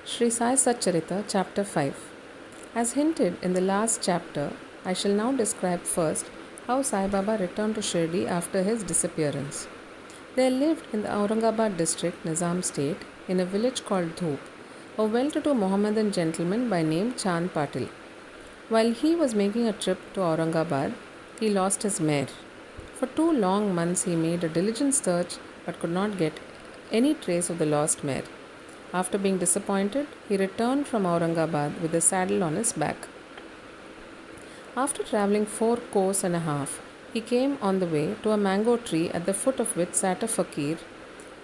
Sri Sai Satcharita, Chapter 5. As hinted in the last chapter, I shall now describe first how Sai Baba returned to Shirdi after his disappearance. There lived in the Aurangabad district, Nizam state, in a village called Dhoop, a well to do Mohammedan gentleman by name Chand Patil. While he was making a trip to Aurangabad, he lost his mare. For 2 long months he made a diligent search but could not get any trace of the lost mare. After being disappointed, he returned from Aurangabad with the saddle on his back. After travelling 4 kos and a half, he came on the way to a mango tree at the foot of which sat a fakir.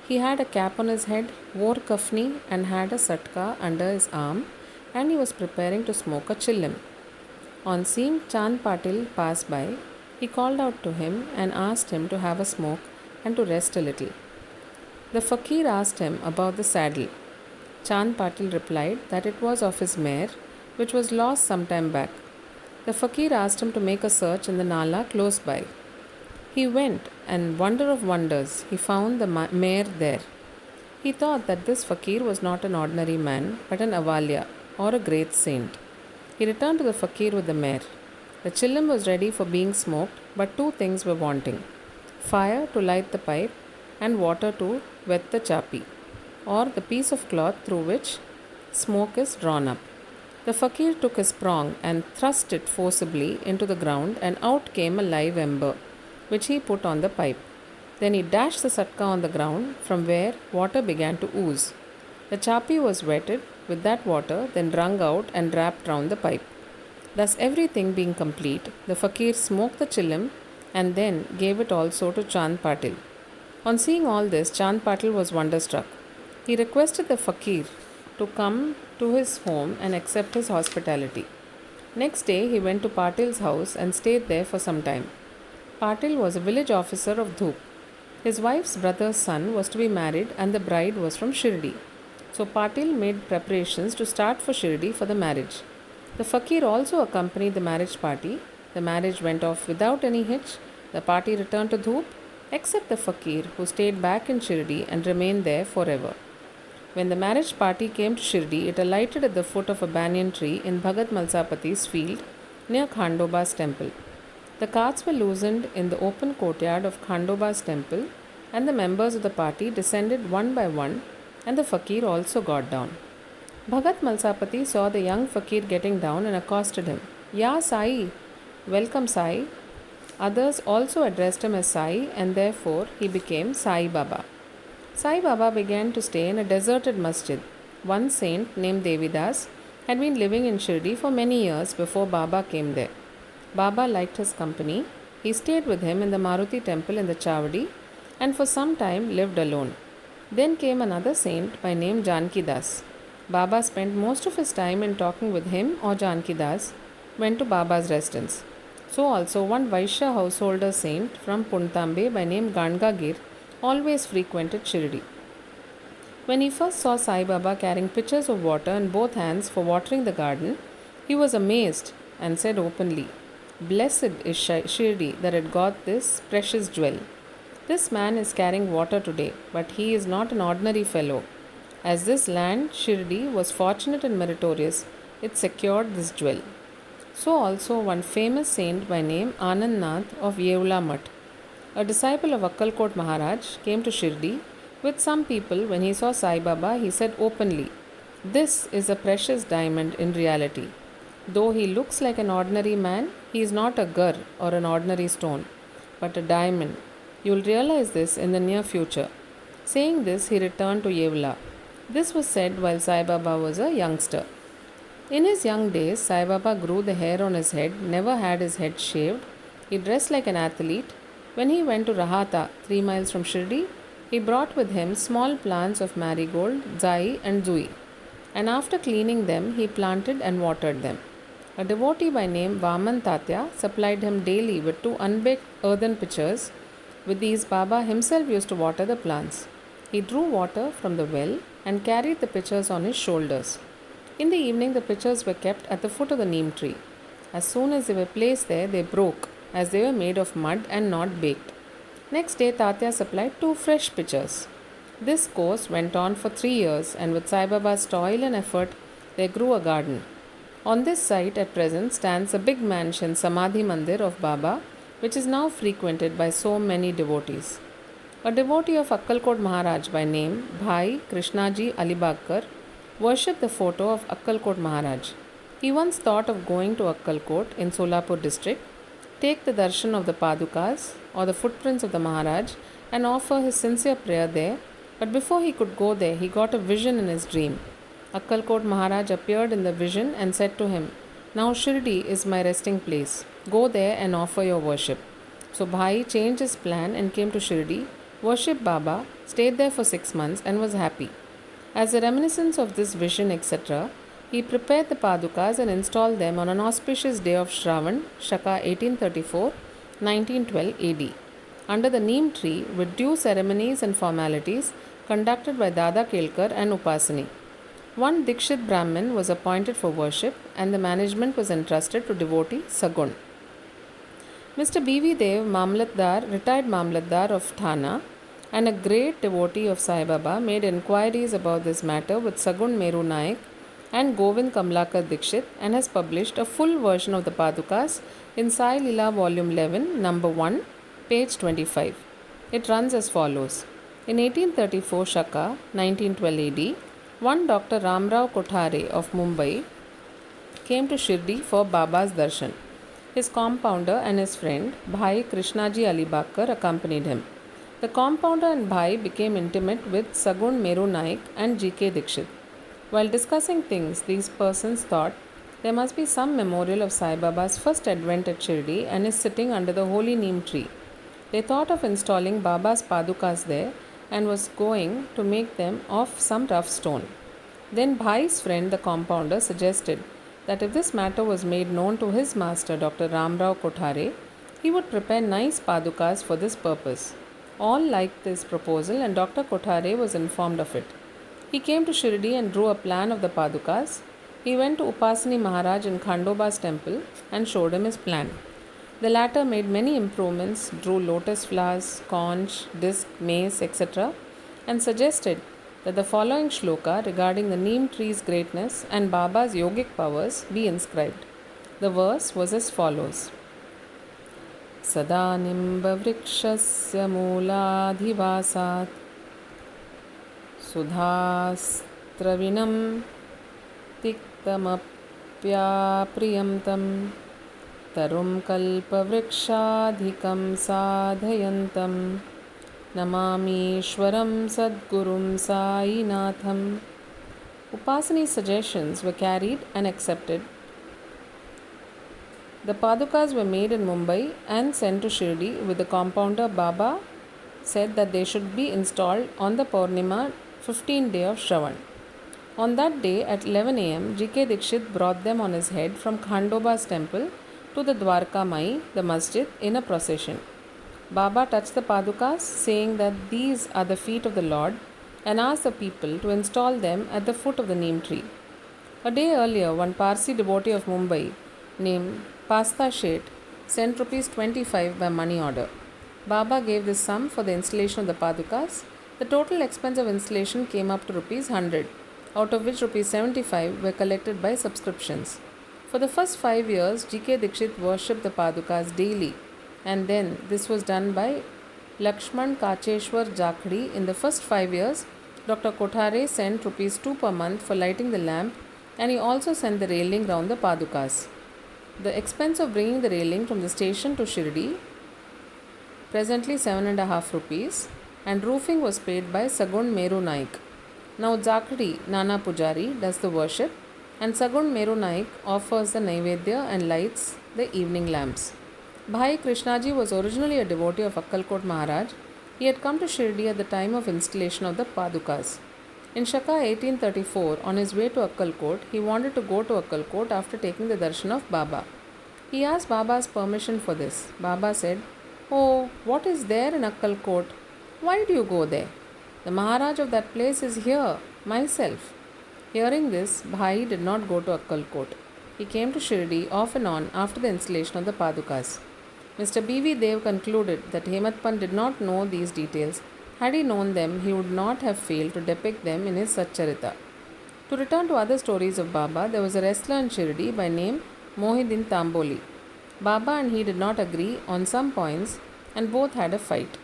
He had a cap on his head, wore kafni, and had a satka under his arm, and he was preparing to smoke a chillim. On seeing Chand Patil pass by, he called out to him and asked him to have a smoke and to rest a little. The fakir asked him about the saddle. Chand Patil replied that it was of his mare, which was lost some time back. The fakir asked him to make a search in the Nala close by. He went, and wonder of wonders, he found the mare there. He thought that this fakir was not an ordinary man, but an avalya, or a great saint. He returned to the fakir with the mare. The chillim was ready for being smoked, but 2 things were wanting: fire to light the pipe, and water to wet the chapi, or the piece of cloth through which smoke is drawn up. The fakir took his prong and thrust it forcibly into the ground, and out came a live ember, which he put on the pipe. Then he dashed the satka on the ground, from where water began to ooze. The chapi was wetted with that water, then wrung out and wrapped round the pipe. Thus, everything being complete, the fakir smoked the chillim and then gave it also to Chand Patil. On seeing all this, Chand Patil was wonderstruck. He requested the fakir to come to his home and accept his hospitality. Next day, he went to Patil's house and stayed there for some time. Patil was a village officer of Dhoop. His wife's brother's son was to be married, and the bride was from Shirdi. So Patil made preparations to start for Shirdi for the marriage. The fakir also accompanied the marriage party. The marriage went off without any hitch. The party returned to Dhoop, except the fakir, who stayed back in Shirdi and remained there forever. When the marriage party came to Shirdi, it alighted at the foot of a banyan tree in Bhagat Malsapati's field near Khandoba's temple. The carts were loosened in the open courtyard of Khandoba's temple, and the members of the party descended one by one, and the fakir also got down. Bhagat Malsapati saw the young fakir getting down and accosted him. Ya Sai! Welcome, Sai! Others also addressed him as Sai, and therefore he became Sai Baba. Sai Baba began to stay in a deserted masjid. One saint named Devidas had been living in Shirdi for many years before Baba came there. Baba liked his company. He stayed with him in the Maruti temple in the Chavadi and for some time lived alone. Then came another saint by name Janki Das. Baba spent most of his time in talking with him, or Janki Das went to Baba's residence. So also one Vaishya householder saint from Puntambe by name Gangagir always frequented Shirdi. When he first saw Sai Baba carrying pitchers of water in both hands for watering the garden, he was amazed and said openly, "Blessed is Shirdi that had got this precious jewel. This man is carrying water today, but he is not an ordinary fellow. As this land, Shirdi, was fortunate and meritorious, it secured this jewel." So also one famous saint by name Anand Nath of Yeola Mutt, a disciple of Akkalkot Maharaj, came to Shirdi with some people. When he saw Sai Baba, he said openly, "This is a precious diamond in reality. Though he looks like an ordinary man, he is not a gur or an ordinary stone, but a diamond. You will realize this in the near future." Saying this, he returned to Yeola. This was said while Sai Baba was a youngster. In his young days, Sai Baba grew the hair on his head, never had his head shaved. He dressed like an athlete. When he went to Rahata, 3 miles from Shirdi, he brought with him small plants of marigold, zai, and zui, and after cleaning them, he planted and watered them. A devotee by name Vaman Tatya supplied him daily with 2 unbaked earthen pitchers. With these, Baba himself used to water the plants. He drew water from the well and carried the pitchers on his shoulders. In the evening, the pitchers were kept at the foot of the neem tree. As soon as they were placed there, they broke, as they were made of mud and not baked. Next day, Tatya supplied 2 fresh pitchers. This course went on for 3 years, and with Sai Baba's toil and effort, there grew a garden. On this site at present stands a big mansion Samadhi Mandir of Baba, which is now frequented by so many devotees. A devotee of Akkalkot Maharaj by name Bhai Krishnaji Alibagkar worshipped the photo of Akkalkot Maharaj. He once thought of going to Akkalkot in Solapur district, take the darshan of the Padukas or the footprints of the Maharaj and offer his sincere prayer there, but before he could go there, he got a vision in his dream. Akkalkot Maharaj appeared in the vision and said to him, "Now Shirdi is my resting place. Go there and offer your worship." So Bhai changed his plan and came to Shirdi, worshipped Baba, stayed there for 6 months and was happy. As a reminiscence of this vision, etc., he prepared the Padukas and installed them on an auspicious day of Shravan, Shaka 1834, 1912 AD, under the neem tree with due ceremonies and formalities conducted by Dada Kelkar and Upasani. One Dikshit Brahmin was appointed for worship and the management was entrusted to devotee Sagun. Mr. B.V. Dev, retired Mamlatdar of Thana, and a great devotee of Sai Baba, made inquiries about this matter with Sagun Meru Naik and Govind Kamlakar Dikshit and has published a full version of the Padukas in Sai Lila Volume 11, Number 1, page 25. It runs as follows. In 1834 Shaka, 1912 AD, one Dr. Ramrao Kothare of Mumbai came to Shirdi for Baba's darshan. His compounder and his friend, Bhai Krishnaji Alibagkar, accompanied him. The compounder and Bhai became intimate with Sagun Meru Naik and G.K. Dikshit. While discussing things, these persons thought there must be some memorial of Sai Baba's first advent at Shirdi and his sitting under the holy neem tree. They thought of installing Baba's Padukas there and was going to make them of some rough stone. Then Bhai's friend, the compounder, suggested that if this matter was made known to his master, Dr. Ramrao Kothare, he would prepare nice Padukas for this purpose. All liked this proposal and Dr. Kothare was informed of it. He came to Shirdi and drew a plan of the Padukas. He went to Upasani Maharaj in Khandoba's temple and showed him his plan. The latter made many improvements, drew lotus flowers, conch, disc, mace, etc., and suggested that the following shloka regarding the neem tree's greatness and Baba's yogic powers be inscribed. The verse was as follows. Sada nimba vrikshasya mooladhivasat sudhastravinam tiktamapyapriyamtam tarum kalpavrikshadhikam sadhayantam Namamishwaram Sadgurum Sainatham. Upasani's suggestions were carried and accepted. The Padukas were made in Mumbai and sent to Shirdi with the compounder. Baba said that they should be installed on the Purnima 15th day of Shravan. On that day at 11 am, G.K. Dikshit brought them on his head from Khandoba's temple to the Dwarka Mai, the masjid, in a procession. Baba touched the Padukas, saying that these are the feet of the Lord, and asked the people to install them at the foot of the neem tree. A day earlier, one Parsi devotee of Mumbai named Pasta Sheth sent rupees 25 by money order. Baba gave this sum for the installation of the Padukas. The total expense of installation came up to rupees 100, out of which rupees 75 were collected by subscriptions. For the first 5 years, G.K. Dikshit worshipped the Padukas daily, and then this was done by Lakshman Kacheshwar Jakhdi. In the first 5 years, Dr. Kothare sent rupees 2 per month for lighting the lamp, and he also sent the railing round the Padukas. The expense of bringing the railing from the station to Shirdi, presently 7.5 rupees, and roofing was paid by Sagun Meru Naik. Now Jakhdi Nana Pujari does the worship, and Sagun Meru Naik offers the Naivedya and lights the evening lamps. Bhai Krishnaji was originally a devotee of Akkalkot Maharaj. He had come to Shirdi at the time of installation of the Padukas. In Shaka 1834, on his way to Akkalkot, he wanted to go to Akkalkot after taking the darshan of Baba. He asked Baba's permission for this. Baba said, "Oh, what is there in Akkalkot? Why do you go there? The Maharaj of that place is here, myself." Hearing this, Bhai did not go to Akkalkot. He came to Shirdi off and on after the installation of the Padukas. Mr. B.V. Dev concluded that Hemat Pant did not know these details, Had he known them, he would not have failed to depict them in his Satcharita. To return to other stories of Baba, there was a wrestler in Shirdi by name Mohiddin Tamboli. Baba and he did not agree on some points and both had a fight.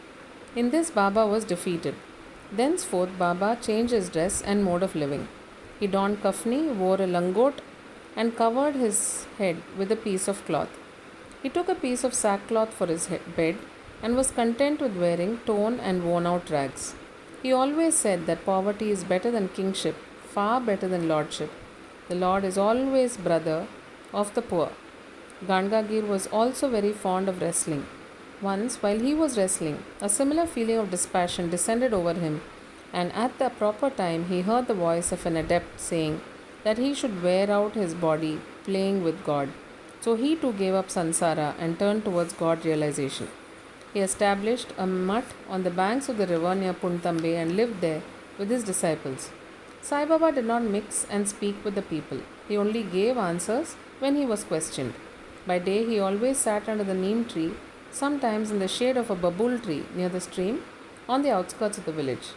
In this, Baba was defeated. Thenceforth, Baba changed his dress and mode of living. He donned kafni, wore a langot, and covered his head with a piece of cloth. He took a piece of sackcloth for his bed and was content with wearing torn and worn out rags. He always said that poverty is better than kingship, far better than lordship. The Lord is always brother of the poor. Gangagir was also very fond of wrestling. Once, while he was wrestling, a similar feeling of dispassion descended over him, and at the proper time he heard the voice of an adept saying that he should wear out his body playing with God. So he too gave up sansara and turned towards God realization. He established a mutt on the banks of the river near Puntambe and lived there with his disciples. Sai Baba did not mix and speak with the people. He only gave answers when he was questioned. By day he always sat under the neem tree, sometimes in the shade of a babul tree near the stream on the outskirts of the village.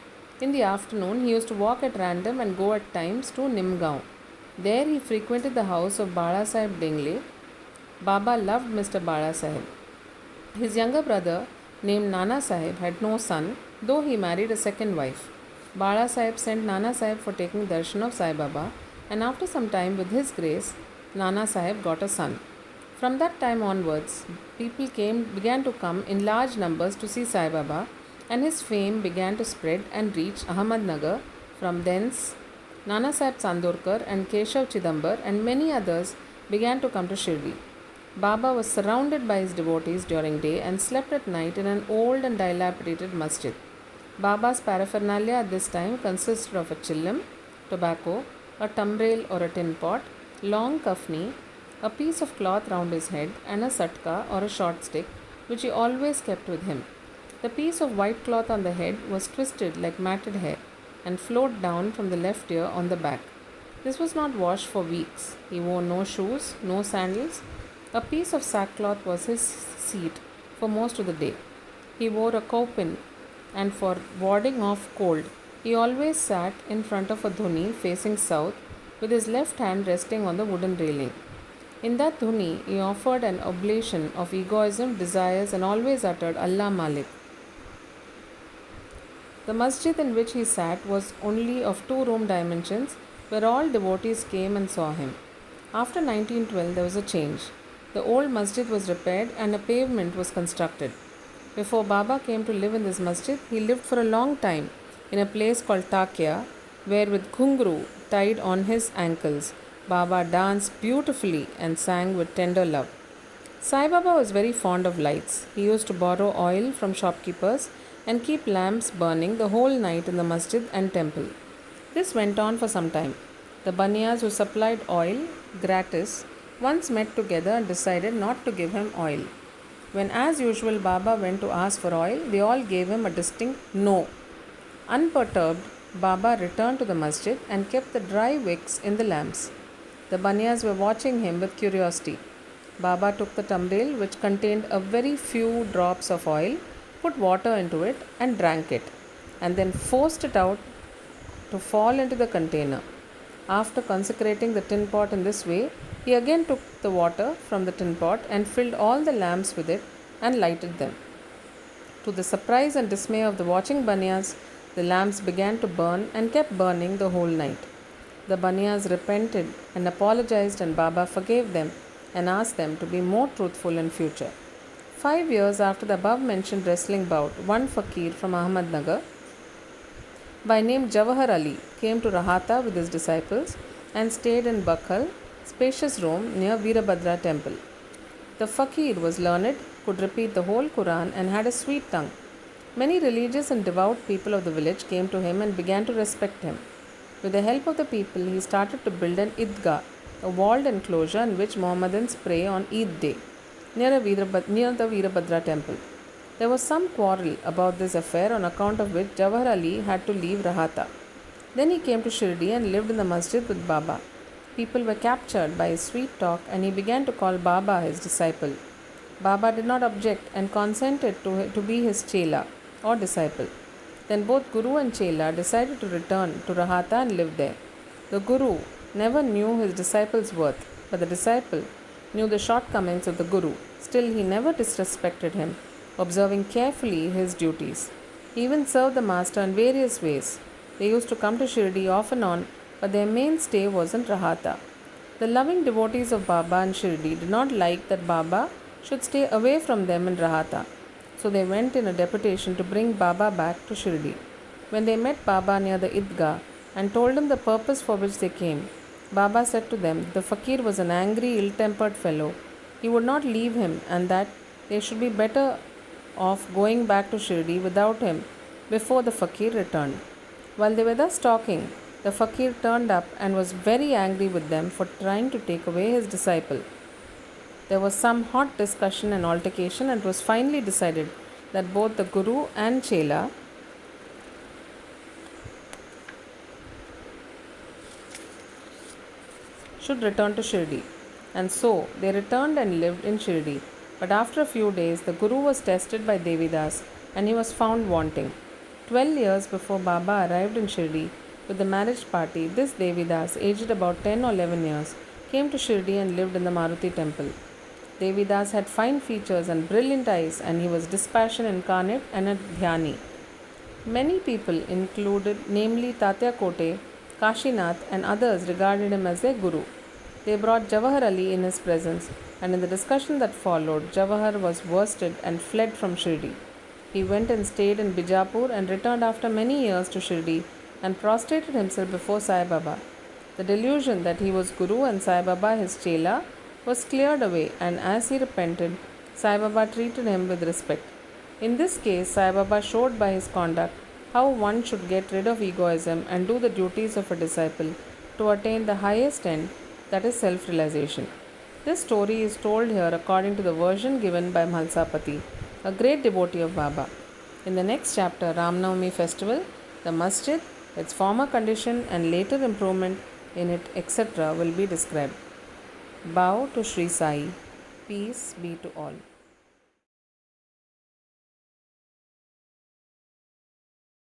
In the afternoon he used to walk at random and go at times to Nimgaon. There he frequented the house of Bala Sahib Dengle. Baba loved Mr. Bala Sahib. His younger brother, named Nana Sahib, had no son, though he married a second wife. Bala Sahib sent Nana Sahib for taking darshan of Sai Baba, and after some time, with his grace, Nana Sahib got a son. From that time onwards, people began to come in large numbers to see Sai Baba, and his fame began to spread and reach Ahmednagar. From thence, Nana Sahib Chandorkar and Keshav Chidambar and many others began to come to Shirdi. Baba was surrounded by his devotees during day and slept at night in an old and dilapidated masjid. Baba's paraphernalia at this time consisted of a chillam, tobacco, a tumbrel or a tin pot, long kafni, a piece of cloth round his head, and a satka or a short stick, which he always kept with him. The piece of white cloth on the head was twisted like matted hair and flowed down from the left ear on the back. This was not washed for weeks. He wore no shoes, no sandals. A piece of sackcloth was his seat for most of the day. He wore a kaupin, and for warding off cold, he always sat in front of a dhuni facing south with his left hand resting on the wooden railing. In that dhuni, he offered an oblation of egoism, desires, and always uttered Allah Malik. The masjid in which he sat was only of 2-room dimensions, where all devotees came and saw him. After 1912, there was a change. The old masjid was repaired and a pavement was constructed. Before Baba came to live in this masjid, he lived for a long time in a place called Takya, where with ghungru tied on his ankles, Baba danced beautifully and sang with tender love. Sai Baba was very fond of lights. He used to borrow oil from shopkeepers and keep lamps burning the whole night in the masjid and temple. This went on for some time. The Baniyas who supplied oil gratis once met together and decided not to give him oil. When, as usual, Baba went to ask for oil, they all gave him a distinct no. Unperturbed, Baba returned to the masjid and kept the dry wicks in the lamps. The Baniyas were watching him with curiosity. Baba took the tumbrel, which contained a very few drops of oil, put water into it and drank it, and then forced it out to fall into the container. After consecrating the tin pot in this way, he again took the water from the tin pot and filled all the lamps with it and lighted them. To the surprise and dismay of the watching Baniyas, the lamps began to burn and kept burning the whole night. The Baniyas repented and apologized, and Baba forgave them and asked them to be more truthful in future. 5 years after the above mentioned wrestling bout, one fakir from Ahmednagar by name Jawahar Ali came to Rahata with his disciples and stayed in Bakhal, spacious room near Veerabhadra temple. The fakir was learned, could repeat the whole Quran, and had a sweet tongue. Many religious and devout people of the village came to him and began to respect him. With the help of the people, he started to build an Idgah, a walled enclosure in which Mohammedans pray on Eid day, near the Veerabhadra temple. There was some quarrel about this affair, on account of which Jawahar Ali had to leave Rahata. Then he came to Shirdi and lived in the masjid with Baba. People were captured by his sweet talk, and he began to call Baba his disciple. Baba did not object and consented to be his chela or disciple. Then both Guru and Chela decided to return to Rahata and live there. The Guru never knew his disciple's worth, but the disciple knew the shortcomings of the Guru. Still, he never disrespected him, observing carefully his duties. He even served the master in various ways. They used to come to Shirdi off and on, but their main stay was in Rahata. The loving devotees of Baba and Shirdi did not like that Baba should stay away from them in Rahata, so they went in a deputation to bring Baba back to Shirdi. When they met Baba near the Idgah and told him the purpose for which they came, Baba said to them that the fakir was an angry, ill-tempered fellow. He would not leave him and that they should be better off going back to Shirdi without him before the fakir returned. While they were thus talking, the fakir turned up and was very angry with them for trying to take away his disciple. There was some hot discussion and altercation, and it was finally decided that both the Guru and Chela should return to Shirdi. And so they returned and lived in Shirdi. But after a few days, the Guru was tested by Devidas and he was found wanting. 12 years before Baba arrived in Shirdi with the marriage party, this Devidas, aged about 10 or 11 years, came to Shirdi and lived in the Maruti temple. Devidas had fine features and brilliant eyes, and he was dispassion incarnate and a dhyani. Many people, included namely Tatya Kote, Kashinath, and others, regarded him as their guru. They brought Jawahar Ali in his presence, and in the discussion that followed, Jawahar was worsted and fled from Shirdi. He went and stayed in Bijapur and returned after many years to Shirdi and prostrated himself before Sai Baba. The delusion that he was Guru and Sai Baba his Chela was cleared away, and as he repented, Sai Baba treated him with respect. In this case, Sai Baba showed by his conduct how one should get rid of egoism and do the duties of a disciple to attain the highest end, that is self-realization. This story is told here according to the version given by Mhalsapati, a great devotee of Baba. In the next chapter, Ramnavami festival, the masjid, its former condition and later improvement in it, etc. will be described. Bow to Sri Sai. Peace be to all.